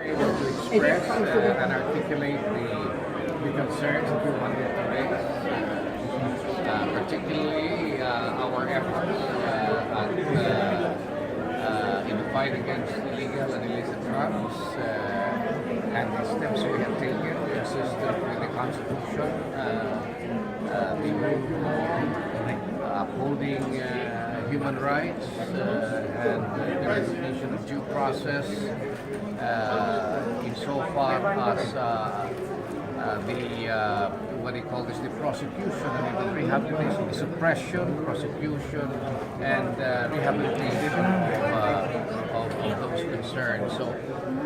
able to express and articulate the concerns that we wanted to raise, particularly our efforts in the fight against illegal and illicit drugs and the steps we have taken consistent with the Constitution, the rule of law, upholding human rights and the recognition of due process insofar as what they call this, the prosecution and even rehabilitation, the suppression, prosecution, and rehabilitation of those concerned. So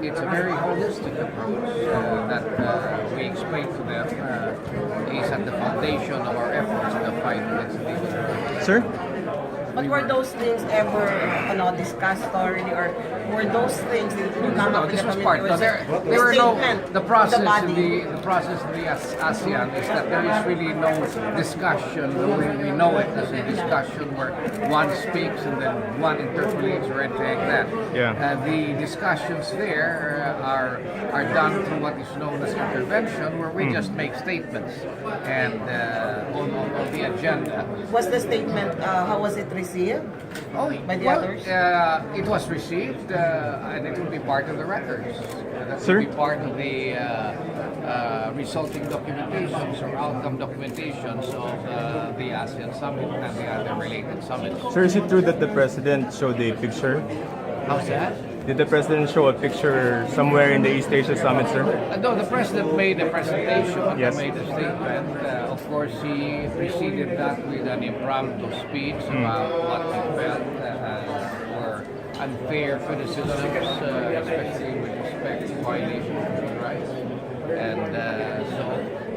it's a very holistic approach that we explain to them is at the foundation of our efforts in the fight against illegal drugs. Sir? But were those things ever discussed already, or were those things that you come up with? This was part. No, there were no. The process in the ASEAN is that there is really no discussion the way we know it as a discussion where one speaks and then one interpolates or anything like that. Yeah. The discussions there are done through what is known as intervention, where we just make statements and on the agenda. Was the statement? How was it received by the others? It was received, and it will be part of the records. That Sir? will be part of the resulting documentations or outcome documentations of the ASEAN Summit and the other related summits. Sir, is it true that the president showed a picture? How's that? Did the president show a picture somewhere in the East Asia Summit, sir? No, the president made a presentation, Yes. made a statement. Of course, he preceded that with an impromptu speech about what he felt were unfair criticisms, especially with respect to violation of human rights. And so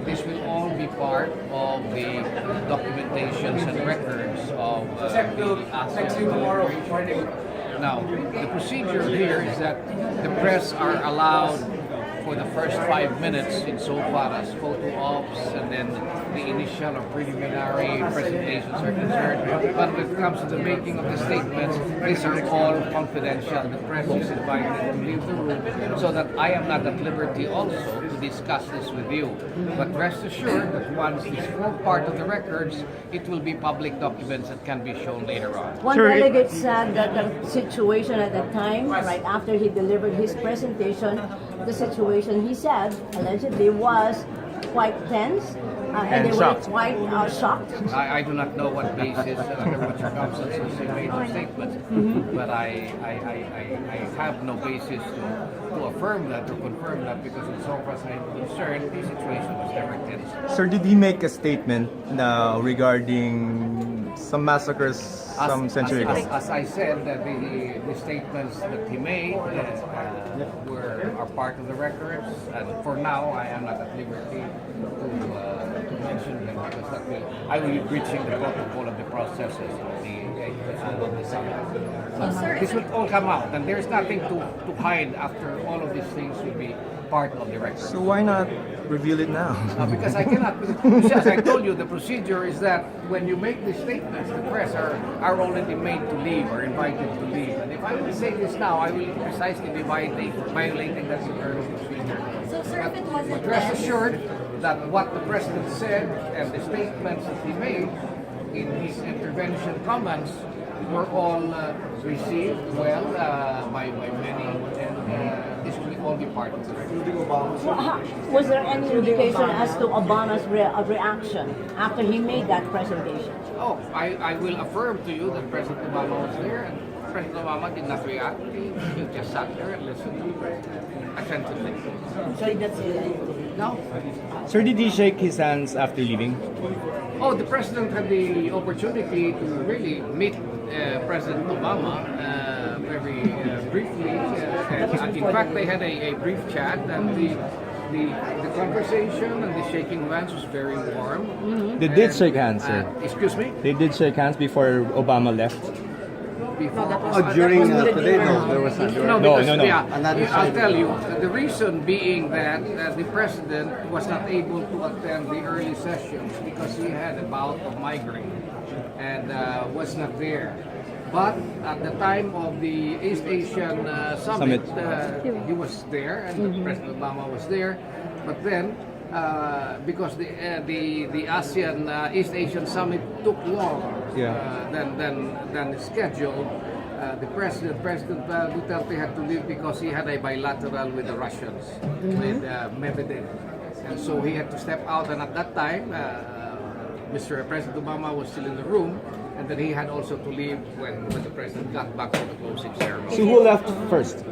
this will all be part of the documentations and records of the ASEAN. Now, the procedure here is that the press are allowed for the first 5 minutes insofar as photo ops and then the initial or preliminary presentations are concerned. But when it comes to the making of the statements, these are all confidential. The press is invited to leave the room so that I am not at liberty also to discuss this with you. But rest assured that once this forms part of the records, it will be public documents that can be shown later on. One Sure, delegate said that the situation at the time, right after he delivered his presentation, the situation, he said, allegedly was quite tense, and they shocked. were quite shocked. I do not know what basis and under what circumstances he made those statements, but I have no basis to affirm that or confirm that because as far as I'm concerned, the situation was never tense. Sir, did he make a statement regarding some massacres some century ago? As I said, that the statements that he made are part of the records, and for now I am not at liberty to mention them because I will be breaching the protocol of the processes of the summit. So this will all come out, and there's nothing to hide after all of these things will be part of the record. So why not reveal it now? Because I cannot. As I told you, the procedure is that when you make these statements, the press are already made to leave or invited to leave. And if I will say this now, I will precisely be violating that internal procedure. So, sir, if it wasn't But rest then- assured that what the president said and the statements that he made in his intervention comments were all received well by many, and this will all be part of the record. Was there any indication as to Obama's reaction after he made that presentation? Oh, I will affirm to you that President Obama was there, and President Obama did not react. He just sat there and listened to the president attentively. So he didn't say anything. No. Sir, did he shake his hands after leaving? Oh, the president had the opportunity to really meet President Obama very briefly. And in fact, they had a brief chat, and the conversation and the shaking of hands was very warm. They did shake hands, sir. Excuse me? They did shake hands before Obama left. Before, During today, no, there was not. No, No, because, no, no. Yeah, Another I'll side. tell you, the reason being that the president was not able to attend the early sessions because he had a bout of migraine and was not there. But at the time of the East Asian summit, he was there, and President Obama was there. But then, because the ASEAN East Asian summit took longer than scheduled, President Duterte had to leave because he had a bilateral with the Russians, with Medvedev, and so he had to step out. And at that time, Mr. President Obama was still in the room, and then he had also to leave when the president got back to the closing ceremony. So who left first?